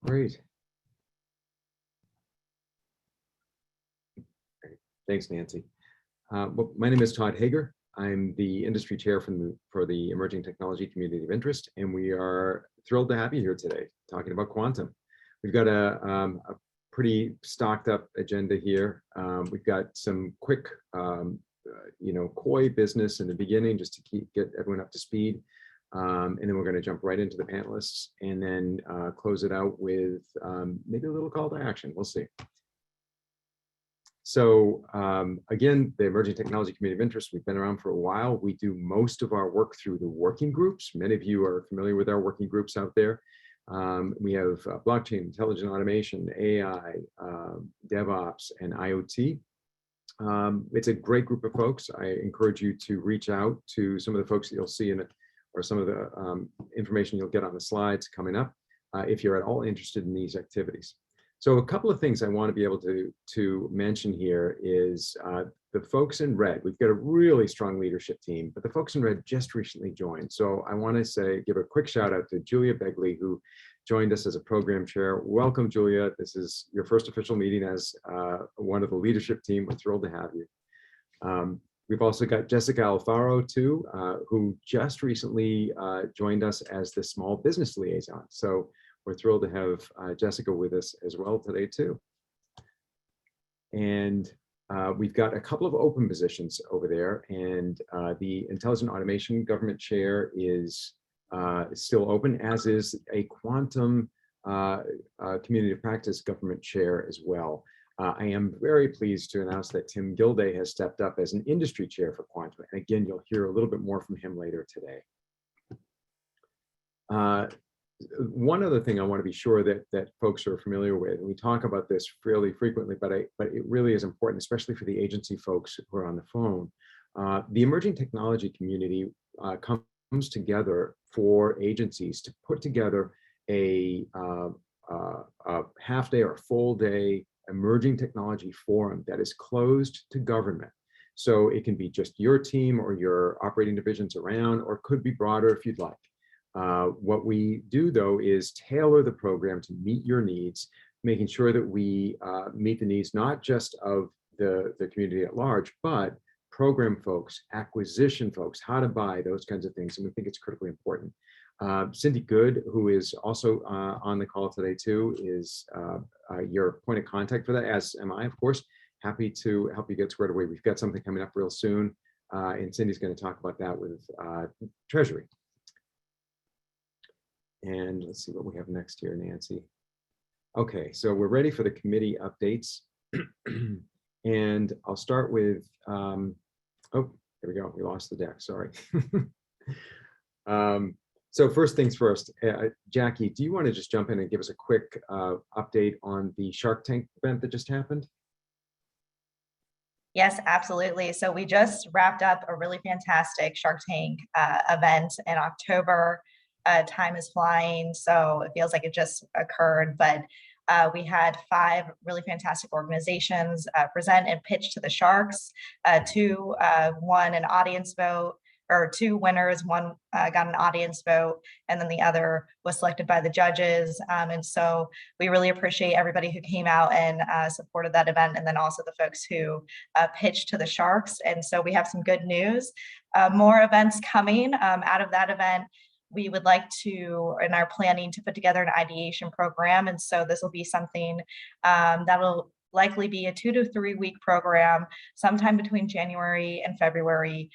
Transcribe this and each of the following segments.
Great. Thanks, Nancy. Well, my name is Todd Hager. I'm the industry chair for the Emerging Technology Community of Interest, and we are thrilled to have you here today talking about quantum. We've got a pretty stocked up agenda here. We've got some quick, COI business in the beginning just to get everyone up to speed. And then we're going to jump right into the panelists and then close it out with maybe a little call to action. We'll see. So again, the Emerging Technology Community of Interest, we've been around for a while. We do most of our work through the working groups. Many of you are familiar with our working groups out there. We have blockchain, intelligent automation, AI, DevOps, and IoT. It's a great group of folks. I encourage you to reach out to some of the folks that you'll see in it, or some of the information you'll get on the slides coming up, if you're at all interested in these activities. So a couple of things I want to be able to mention here is the folks in red. We've got a really strong leadership team, but the folks in red just recently joined. So I want to give a quick shout out to Julia Begley, who joined us as a program chair. Welcome, Julia. This is your first official meeting as one of the leadership team. We're thrilled to have you. We've also got Jessica Alfaro too, who just recently joined us as the small business liaison. So we're thrilled to have Jessica with us as well today too. And we've got a couple of open positions over there, and the Intelligent Automation Government Chair is still open, as is a Quantum Community of Practice Government Chair as well. I am very pleased to announce that Tim Gilday has stepped up as an industry chair for Quantum. And again, you'll hear a little bit more from him later today. One other thing I want to be sure that folks are familiar with, and we talk about this fairly frequently, but it really is important, especially for the agency folks who are on the phone. The emerging technology community comes together for agencies to put together a half day or full day emerging technology forum that is closed to government. So it can be just your team or your operating divisions around, or could be broader if you'd like. What we do though is tailor the program to meet your needs, making sure that we meet the needs not just of the community at large, but program folks, acquisition folks, how to buy, those kinds of things. And we think it's critically important. Cindy Good, who is also on the call today too, is your point of contact for that, as am I, of course. Happy to help you get squared away. We've got something coming up real soon, and Cindy's going to talk about that with Treasury. And let's see what we have next here, Nancy. Okay, so we're ready for the committee updates. And I'll start with, oh, there we go, we lost the deck, sorry. So first things first, Jackie, do you want to just jump in and give us a quick update on the Shark Tank event that just happened? Yes, absolutely. So we just wrapped up a really fantastic Shark Tank event in October. Time is flying, so it feels like it just occurred, but we had 5 really fantastic organizations present and pitch to the Sharks. 2 won an audience vote, or 2 winners. One got an audience vote, and then the other was selected by the judges. And so we really appreciate everybody who came out and supported that event, and then also the folks who pitched to the Sharks. And so we have some good news. More events coming out of that event. We would like to, and are planning to put together an ideation program. And so this will be something that will likely be a 2 to 3 week program sometime between January and February,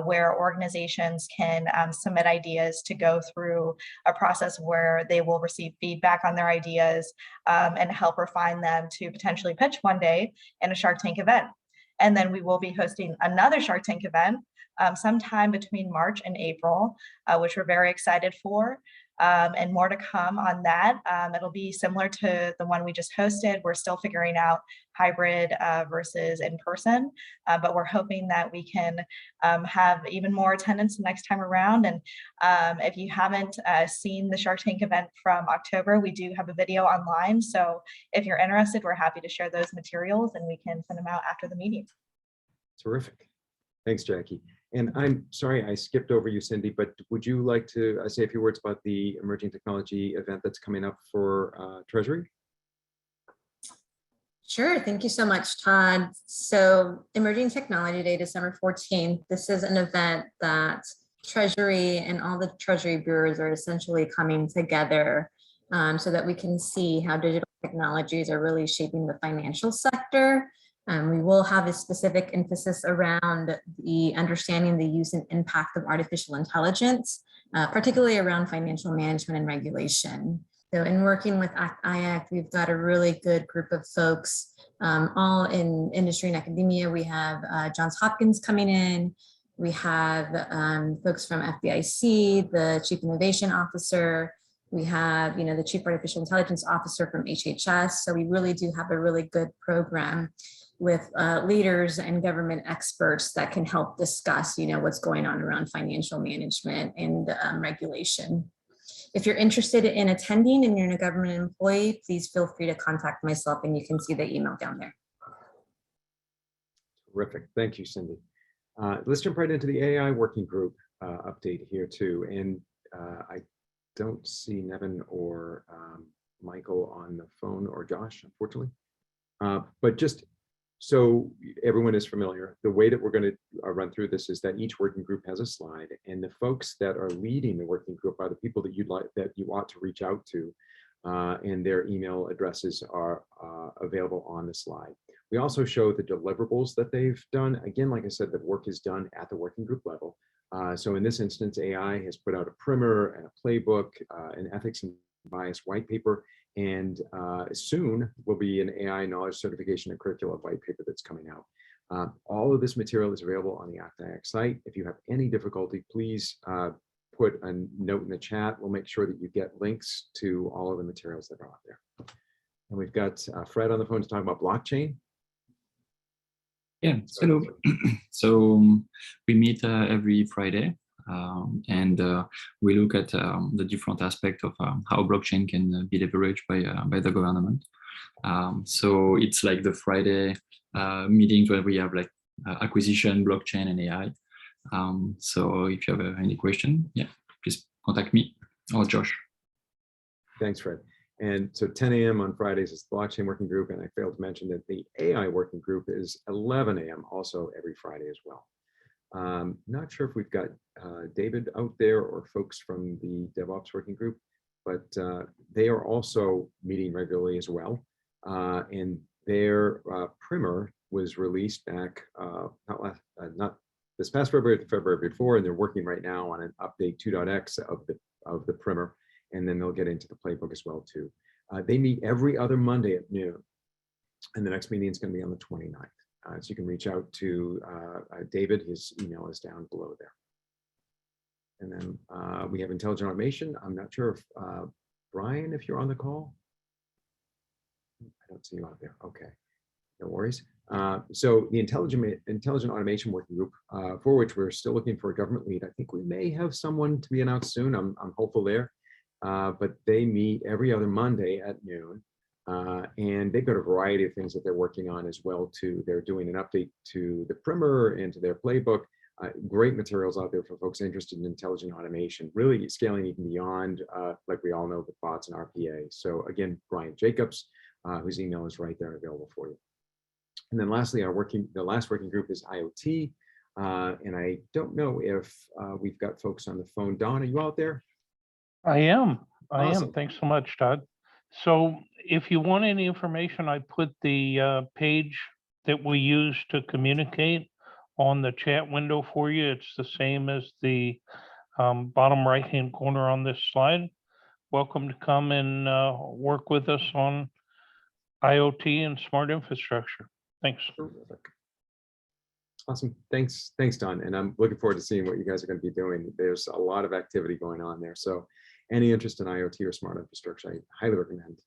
where organizations can submit ideas to go through a process where they will receive feedback on their ideas and help refine them to potentially pitch one day in a Shark Tank event. And then we will be hosting another Shark Tank event sometime between March and April, which we're very excited for, and more to come on that. It'll be similar to the one we just hosted. We're still figuring out hybrid versus in person, but we're hoping that we can have even more attendance the next time around. And if you haven't seen the Shark Tank event from October, we do have a video online. So if you're interested, we're happy to share those materials, and we can send them out after the meeting. Terrific. Thanks, Jackie. And I'm sorry, I skipped over you, Cindy, but would you like to say a few words about the emerging technology event that's coming up for Treasury? Sure, thank you so much, Todd. So Emerging Technology Day, December 14th, this is an event that Treasury and all the Treasury bureaus are essentially coming together so that we can see how digital technologies are really shaping the financial sector. We will have a specific emphasis around the understanding the use and impact of artificial intelligence, particularly around financial management and regulation. So in working with ACT-IAC, we've got a really good group of folks, all in industry and academia. We have Johns Hopkins coming in. We have folks from FDIC, the Chief Innovation Officer. We have, the Chief Artificial Intelligence Officer from HHS. So we really do have a really good program with leaders and government experts that can help discuss, what's going on around financial management and regulation. If you're interested in attending and you're a government employee, please feel free to contact myself and you can see the email down there. Terrific. Thank you, Cindy. Let's jump right into the AI working group update here too. And I don't see Nevin or Michael on the phone, or Josh, unfortunately. But just so everyone is familiar, the way that we're going to run through this is that each working group has a slide, and the folks that are leading the working group are the people that you ought to reach out to, and their email addresses are available on the slide. We also show the deliverables that they've done. Again, like I said, the work is done at the working group level. So in this instance, AI has put out a primer and a playbook, an ethics and bias white paper, and soon will be an AI knowledge certification and curricula white paper that's coming out. All of this material is available on the ACT-IAC site. If you have any difficulty, please put a note in the chat. We'll make sure that you get links to all of the materials that are out there. And we've got Fred on the phone to talk about blockchain. Yeah, hello. So we meet every Friday. And we look at the different aspects of how blockchain can be leveraged by the government. So it's like the Friday meetings where we have like acquisition, blockchain, and AI. So if you have any question, yeah, please contact me or Josh. Thanks, Fred. And so 10 a.m. on Fridays is the blockchain working group, and I failed to mention that the AI working group is 11 a.m. also every Friday as well. Not sure if we've got David out there or folks from the DevOps working group, but they are also meeting regularly as well. And their primer was released back, not this past February, the February before, and they're working right now on an update 2.x of the primer, and then they'll get into the playbook as well too. They meet every other Monday at noon, and the next meeting is going to be on the 29th. So you can reach out to David. His email is down below there. And then we have intelligent automation. I'm not sure if Brian, if you're on the call. I don't see you out there. Okay, no worries. So the intelligent automation working group, for which we're still looking for a government lead. I think we may have someone to be announced soon. I'm hopeful there. But they meet every other Monday at noon. And they've got a variety of things that they're working on as well too. They're doing an update to the primer and to their playbook. Great materials out there for folks interested in intelligent automation, really scaling even beyond, like we all know, the bots and RPA. So again, Brian Jacobs, whose email is right there available for you. And then lastly, the last working group is IoT. And I don't know if we've got folks on the phone. Don, are you out there? I am. Awesome. Thanks so much, Todd. So if you want any information, I put the page that we use to communicate on the chat window for you. It's the same as the bottom right-hand corner on this slide. Welcome to come and work with us on IoT and smart infrastructure. Thanks. Terrific. Awesome. Thanks, Don. And I'm looking forward to seeing what you guys are going to be doing. There's a lot of activity going on there. So any interest in IoT or smart infrastructure, I highly recommend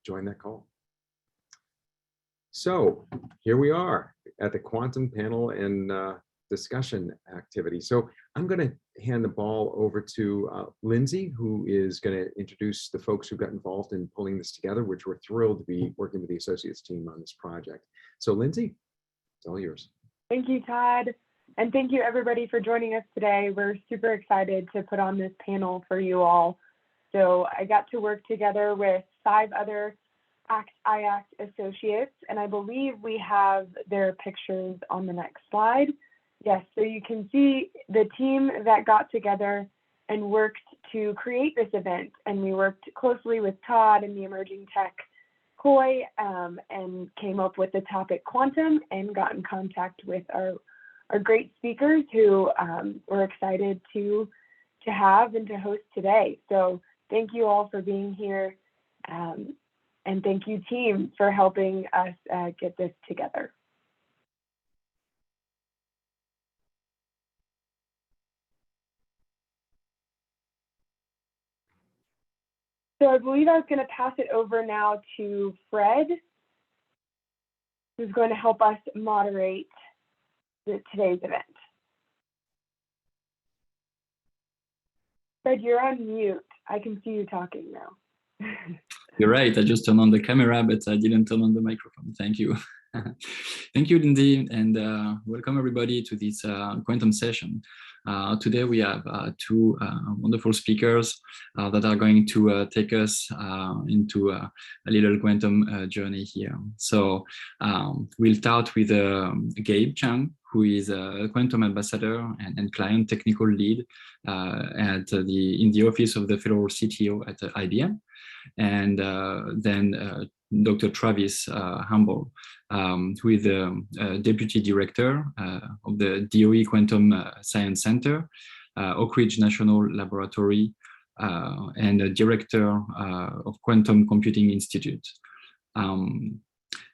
join that call. So here we are at the quantum panel and discussion activity. So I'm going to hand the ball over to Lindsay, who is going to introduce the folks who got involved in pulling this together, which we're thrilled to be working with the associates team on this project. So Lindsay, it's all yours. Thank you, Todd. And thank you everybody for joining us today. We're super excited to put on this panel for you all. So I got to work together with 5 other ACT-IAC associates, and I believe we have their pictures on the next slide. Yes, so you can see the team that got together and worked to create this event. And we worked closely with Todd and the Emerging Tech COI and came up with the topic quantum and got in contact with our great speakers who we're excited to have and to host today. So thank you all for being here. And thank you, team, for helping us get this together. So I believe I was going to pass it over now to Fred, who's going to help us moderate today's event. Fred, you're on mute. I can see you talking now. You're right. I just turned on the camera, but I didn't turn on the microphone. Thank you. Thank you, Lindy, and welcome everybody to this quantum session. Today we have 2 wonderful speakers that are going to take us into a little quantum journey here. So we'll start with Gabe Chang, who is a quantum ambassador and client technical lead in the office of the federal CTO at IBM. And then Dr. Travis Humble, who is the Deputy Director of the DOE Quantum Science Center, Oak Ridge National Laboratory, and a Director of Quantum Computing Institute.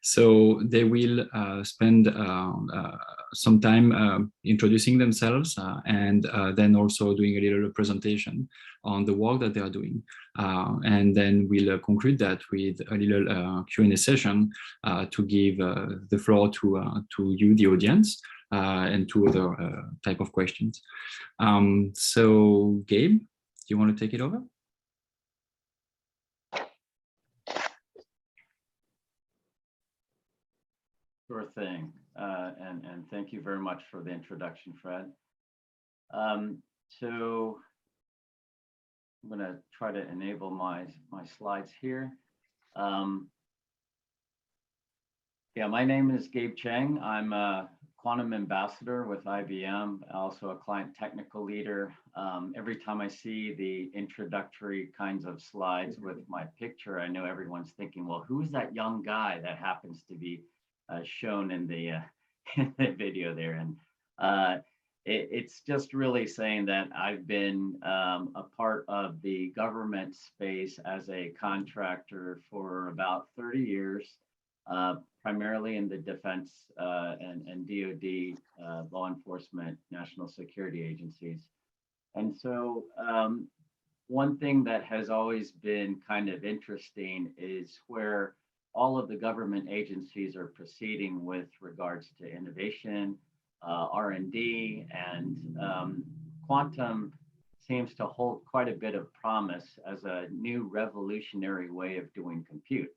So they will spend some time introducing themselves and then also doing a little presentation on the work that they are doing. And then we'll conclude that with a little Q&A session to give the floor to you, the audience, and to other type of questions. So Gabe, do you want to take it over? Sure thing, and thank you very much for the introduction, Fred. So I'm going to try to enable my slides here. Yeah, my name is Gabe Chang. I'm a quantum ambassador with IBM, also a client technical leader. Every time I see the introductory kinds of slides with my picture, I know everyone's thinking, well, who's that young guy that happens to be shown in the video there? And it's just really saying that I've been a part of the government space as a contractor for about 30 years, primarily in the defense and DoD, law enforcement, national security agencies. And so one thing that has always been kind of interesting is where all of the government agencies are proceeding with regards to innovation, R&D, and quantum seems to hold quite a bit of promise as a new revolutionary way of doing compute.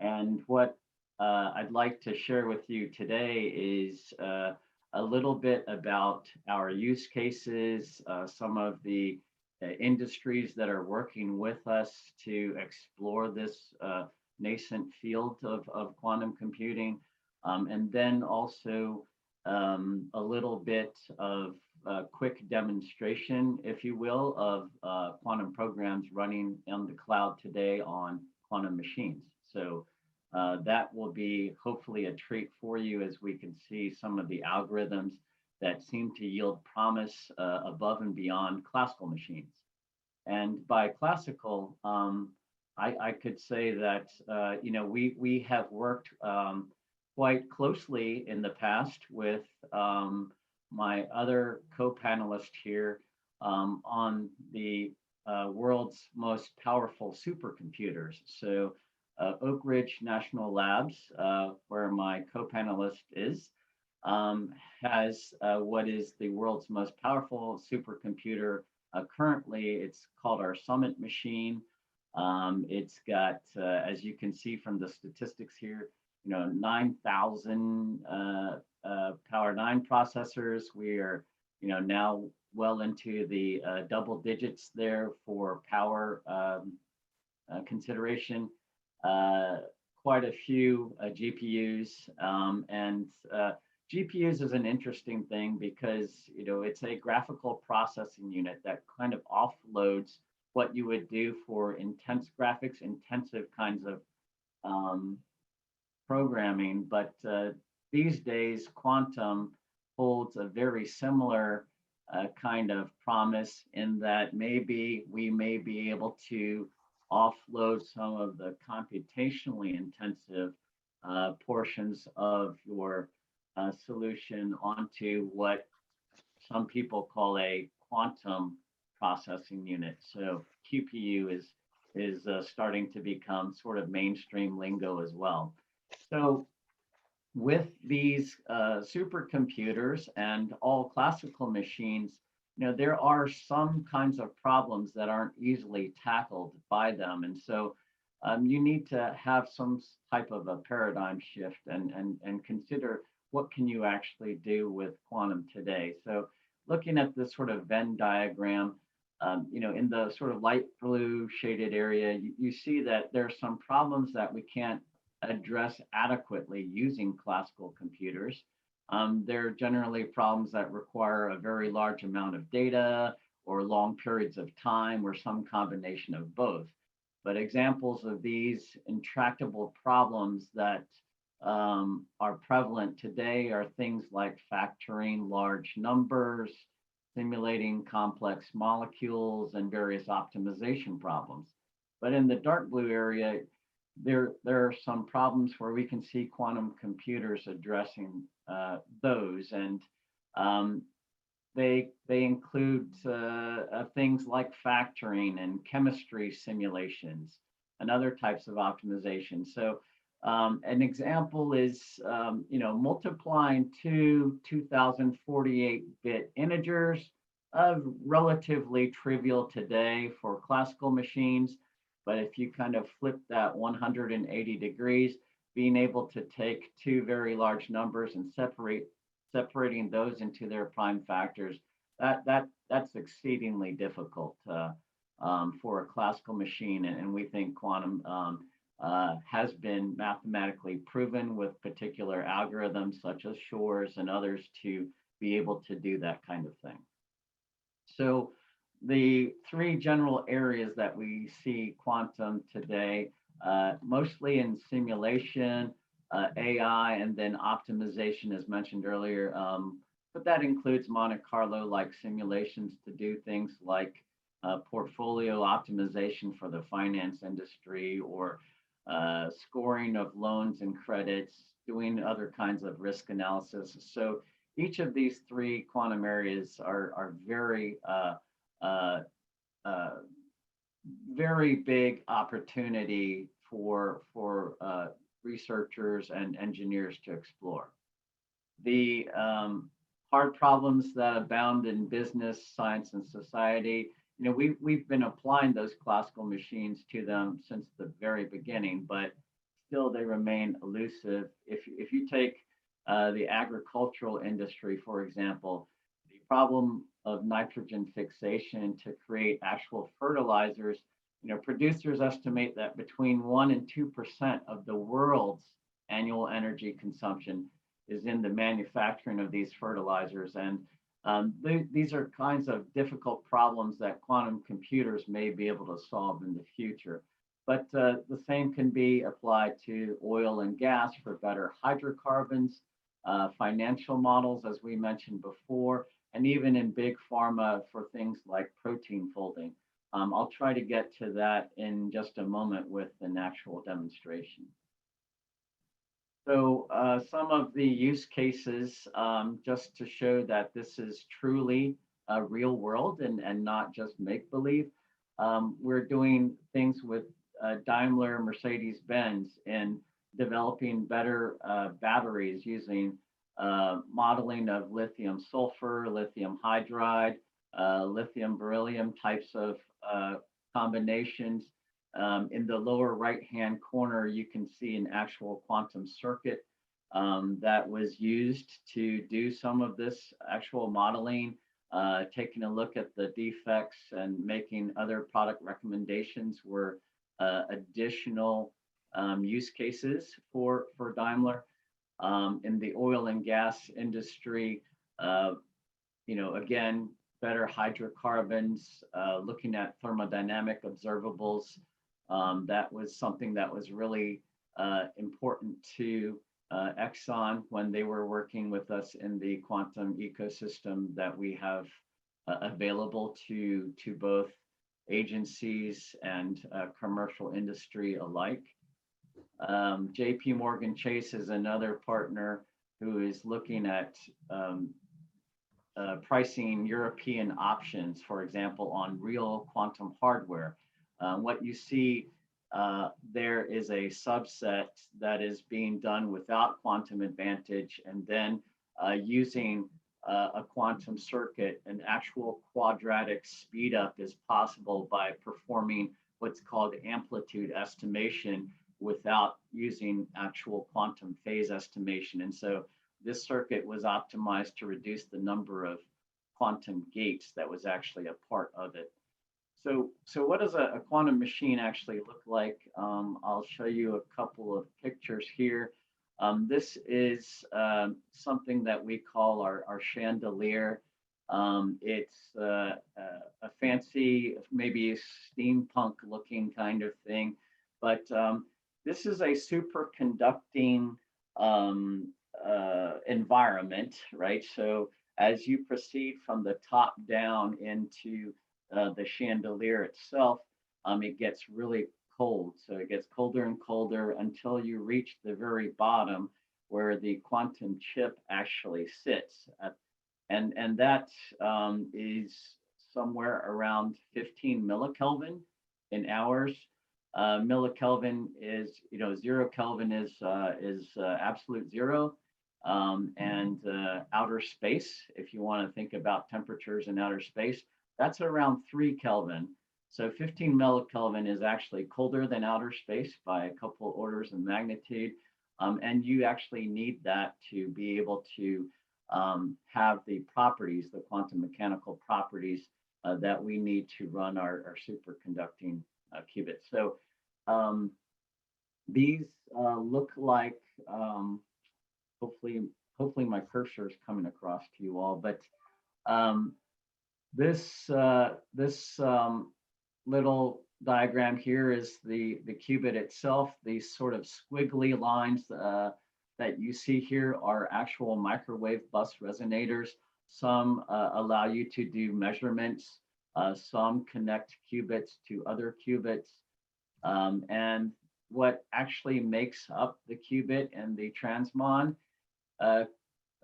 And what I'd like to share with you today is a little bit about our use cases, some of the industries that are working with us to explore this nascent field of quantum computing, and then also a little bit of a quick demonstration, if you will, of quantum programs running on the cloud today on quantum machines. So that will be hopefully a treat for you as we can see some of the algorithms that seem to yield promise above and beyond classical machines. And by classical, I could say that you know, we have worked quite closely in the past with my other co-panelist here on the world's most powerful supercomputers. So Oak Ridge National Labs, where my co-panelist is, has what is the world's most powerful supercomputer. Currently, it's called our Summit machine. It's got, as you can see from the statistics here, 9,000 Power 9 processors. We are, now well into the double digits there for power consideration. Quite a few GPUs, and GPUs is an interesting thing because it's a graphical processing unit that kind of offloads what you would do for intense graphics, intensive kinds of programming. But these days, quantum holds a very similar kind of promise in that maybe we may be able to offload some of the computationally intensive portions of your solution onto what some people call a quantum processing unit. So QPU is starting to become sort of mainstream lingo as well. So with these supercomputers and all classical machines, there are some kinds of problems that aren't easily tackled by them. And so you need to have some type of a paradigm shift and consider what can you actually do with quantum today. So looking at this sort of Venn diagram, in the sort of light blue shaded area, you see that there are some problems that we can't address adequately using classical computers. They're generally problems that require a very large amount of data or long periods of time or some combination of both. But examples of these intractable problems that are prevalent today are things like factoring large numbers, simulating complex molecules, and various optimization problems. But in the dark blue area, there are some problems where we can see quantum computers addressing those, and they include things like factoring and chemistry simulations and other types of optimization. So an example is multiplying two 2048-bit integers, relatively trivial today for classical machines. But if you kind of flip that 180 degrees, being able to take two very large numbers and separating those into their prime factors, that's exceedingly difficult for a classical machine. And we think quantum has been mathematically proven with particular algorithms such as Shor's and others to be able to do that kind of thing. So the three general areas that we see quantum today, mostly in simulation, AI, and then optimization, as mentioned earlier. But that includes Monte Carlo-like simulations to do things like portfolio optimization for the finance industry, or scoring of loans and credits, doing other kinds of risk analysis. So each of these three quantum areas are very very big opportunity for researchers and engineers to explore. The hard problems that abound in business, science, and society, we've been applying those classical machines to them since the very beginning, but still they remain elusive. If you take the agricultural industry, for example, the problem of nitrogen fixation to create actual fertilizers, producers estimate that between 1% and 2% of the world's annual energy consumption is in the manufacturing of these fertilizers. And these are kinds of difficult problems that quantum computers may be able to solve in the future. But the same can be applied to oil and gas for better hydrocarbons, financial models, as we mentioned before, and even in big pharma for things like protein folding. I'll try to get to that in just a moment with an actual demonstration. So some of the use cases, just to show that this is truly a real world and not just make-believe. We're doing things with Daimler, Mercedes-Benz in developing better batteries using modeling of lithium sulfur, lithium hydride, lithium beryllium types of combinations, In the lower right-hand corner, you can see an actual quantum circuit that was used to do some of this actual modeling, taking a look at the defects and making other product recommendations were additional use cases for Daimler. In the oil and gas industry, again, better hydrocarbons, looking at thermodynamic observables. That was something that was really important to Exxon when they were working with us in the quantum ecosystem that we have available to both agencies and commercial industry alike. JP Morgan Chase is another partner who is looking at pricing European options, for example, on real quantum hardware. What you see there is a subset that is being done without quantum advantage, and then using a quantum circuit, an actual quadratic speed up is possible by performing what's called amplitude estimation without using actual quantum phase estimation. And so this circuit was optimized to reduce the number of quantum gates that was actually a part of it. So what does a quantum machine actually look like? I'll show you a couple of pictures here. This is something that we call our Chandelier. It's a fancy, maybe steampunk looking kind of thing, but this is a superconducting environment, right? So as you proceed from the top down into the chandelier itself, it gets really cold. So it gets colder and colder until you reach the very bottom where the quantum chip actually sits. And that is somewhere around 15 millikelvin in hours. Millikelvin is, 0 Kelvin is absolute zero. And outer space, if you want to think about temperatures in outer space, that's around 3 Kelvin. So 15 millikelvin is actually colder than outer space by a couple orders of magnitude. And you actually need that to be able to have the properties, the quantum mechanical properties that we need to run our superconducting qubits. So these look like, hopefully my cursor is coming across to you all, but this little diagram here is the qubit itself. These sort of squiggly lines that you see here are actual microwave bus resonators. Some allow you to do measurements. Some connect qubits to other qubits. And what actually makes up the qubit and the transmon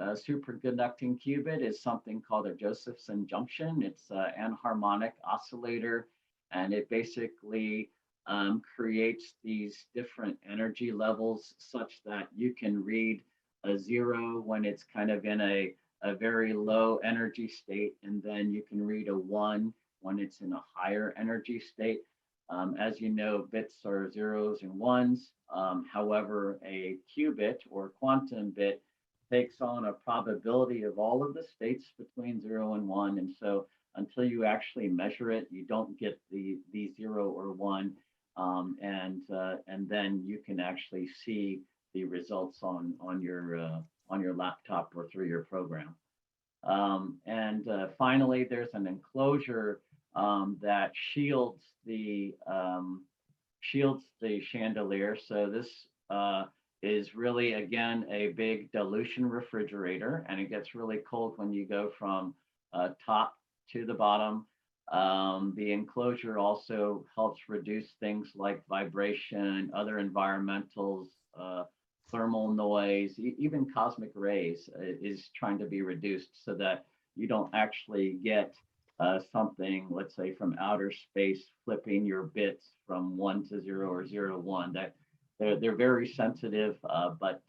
superconducting qubit is something called a Josephson junction. It's an anharmonic oscillator, and it basically creates these different energy levels such that you can read a 0 when it's kind of in a very low energy state, and then you can read a 1 when it's in a higher energy state. As you know, bits are 0s and 1s. However, a qubit or quantum bit takes on a probability of all of the states between 0 and 1. And so until you actually measure it, you don't get the 0 or 1. And then you can actually see the results on your laptop or through your program. Finally, there's an enclosure that shields the chandelier. So this is really, again, a big dilution refrigerator, and it gets really cold when you go from top to the bottom. The enclosure also helps reduce things like vibration, other environmentals, thermal noise, even cosmic rays is trying to be reduced so that you don't actually get something, let's say, from outer space flipping your bits from 1 to 0 or 0 to 1. That they're very sensitive, but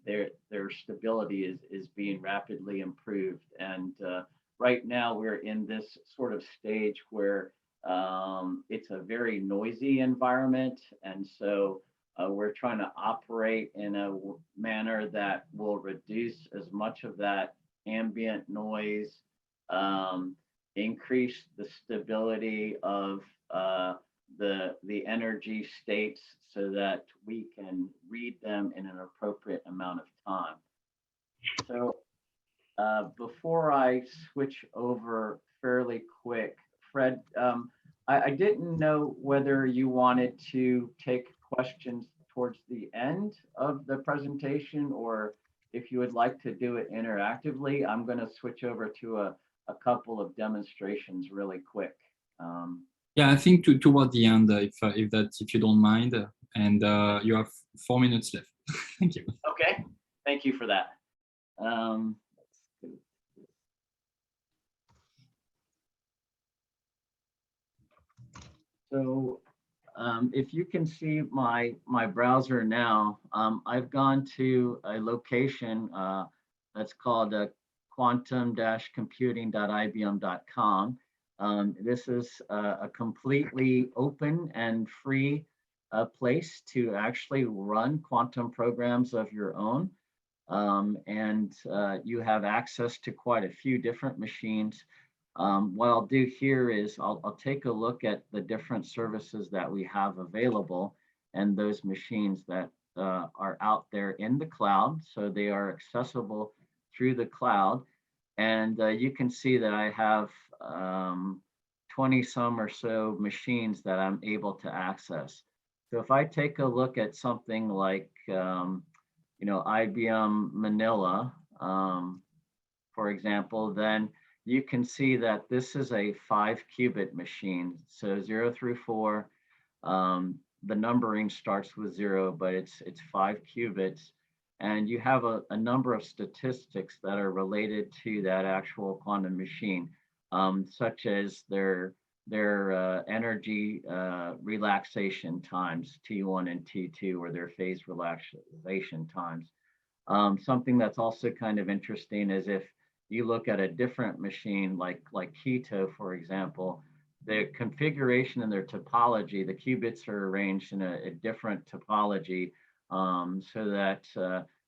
their stability is being rapidly improved. And right now we're in this sort of stage where It's a very noisy environment. And so we're trying to operate in a manner that will reduce as much of that ambient noise, increase the stability of the energy states so that we can read them in an appropriate amount of time. So before I switch over fairly quick, Fred, I didn't know whether you wanted to take questions towards the end of the presentation or if you would like to do it interactively. I'm going to switch over to a couple of demonstrations really quick. Yeah, I think toward the end, if you don't mind, and you have 4 minutes left. Thank you. Okay, thank you for that. So if you can see my browser now, I've gone to a location that's called quantum-computing.ibm.com. This is a completely open and free place to actually run quantum programs of your own. And you have access to quite a few different machines. What I'll do here is I'll take a look at the different services that we have available and those machines that are out there in the cloud. So they are accessible through the cloud. And you can see that I have 20 some or so machines that I'm able to access. So if I take a look at something like, IBM Manila, for example, then you can see that this is a 5-qubit machine. So 0 through 4, the numbering starts with 0, but it's 5 qubits. And you have a number of statistics that are related to that actual quantum machine, such as their energy relaxation times, T1 and T2, or their phase relaxation times. Something that's also kind of interesting is if you look at a different machine like Keto, for example, the configuration and their topology, the qubits are arranged in a different topology so that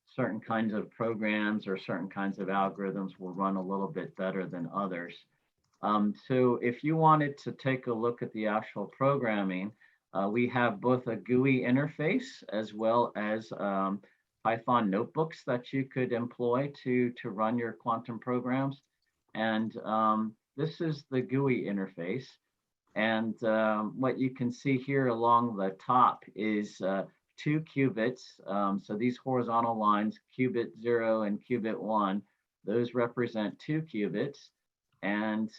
certain kinds of programs or certain kinds of algorithms will run a little bit better than others. So if you wanted to take a look at the actual programming, we have both a GUI interface as well as Python notebooks that you could employ to run your quantum programs. And this is the GUI interface. And what you can see here along the top is 2 qubits. So these horizontal lines, qubit 0 and qubit 1, those represent 2 qubits. And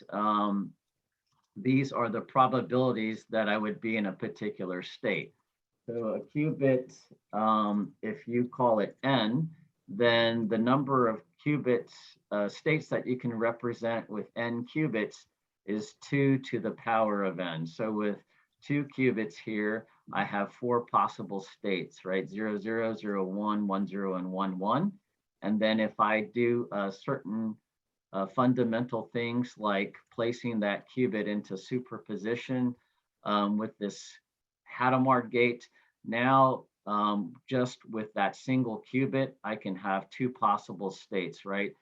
these are the probabilities that I would be in a particular state. So a qubit, if you call it n, then the number of qubits, states that you can represent with n qubits is 2 to the power of n. So with 2 qubits here, I have 4 possible states, right? 0, 0, 0, 1, 1, 0, and 1, 1. And then if I do certain fundamental things like placing that qubit into superposition with this Hadamard gate, now just with that single qubit, I can have 2 possible states, right?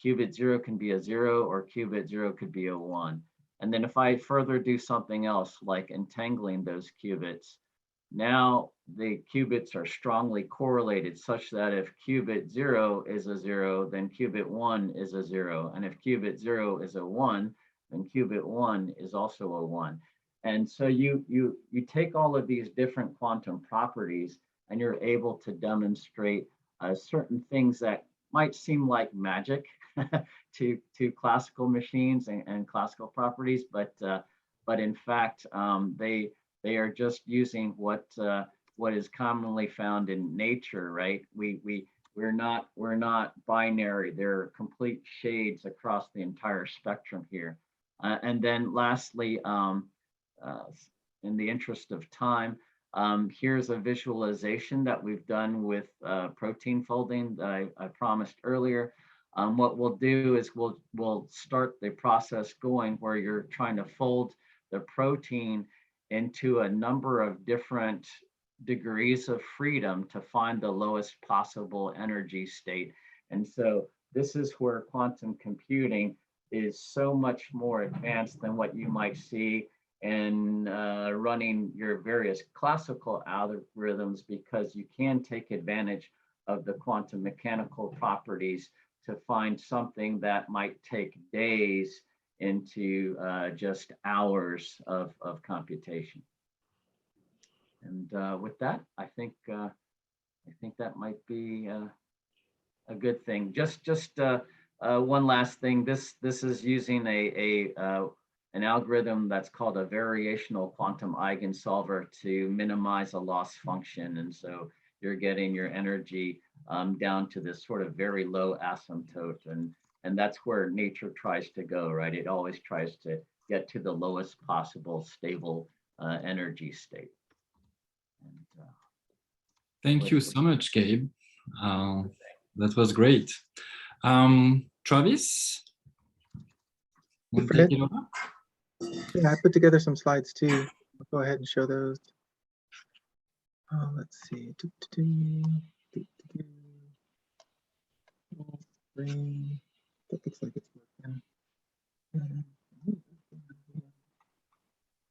Qubit 0 can be a 0 or qubit 0 could be a 1. And then if I further do something else like entangling those qubits, now the qubits are strongly correlated such that if qubit 0 is a 0, then qubit 1 is a 0. And if qubit 0 is a 1, then qubit 1 is also a 1. And so you take all of these different quantum properties and you're able to demonstrate certain things that might seem like magic to classical machines and classical properties, but in fact they are just using what is commonly found in nature, right? We're not binary. They're complete shades across the entire spectrum here. And then lastly, in the interest of time, here's a visualization that we've done with protein folding that I promised earlier. What we'll do is we'll start the process going where you're trying to fold the protein into a number of different degrees of freedom to find the lowest possible energy state. And so this is where quantum computing is so much more advanced than what you might see in running your various classical algorithms, because you can take advantage of the quantum mechanical properties to find something that might take days into just hours of computation. And with that, I think that might be a good thing. Just one last thing. This is using an algorithm that's called a variational quantum eigensolver to minimize a loss function, and so you're getting your energy down to this sort of very low asymptote, and that's where nature tries to go, right? It always tries to get to the lowest possible stable energy state. And, Thank you so much, Gabe. That was great. Travis, want to take it over? Yeah, I put together some slides too. I'll go ahead and show those. Let's see. That looks like it's working.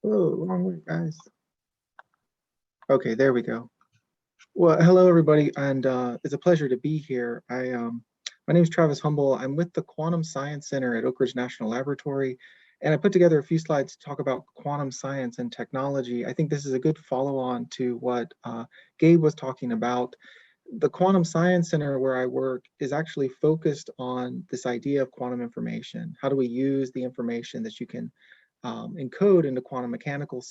Whoa, wrong way, guys. Okay, there we go. Well, hello everybody, and it's a pleasure to be here. My name is Travis Humble. I'm with the Quantum Science Center at Oak Ridge National Laboratory, and I put together a few slides to talk about quantum science and technology. I think this is a good follow-on to what Gabe was talking about. The Quantum Science Center where I work is actually focused on this idea of quantum information. How do we use the information that you can encode into quantum mechanical systems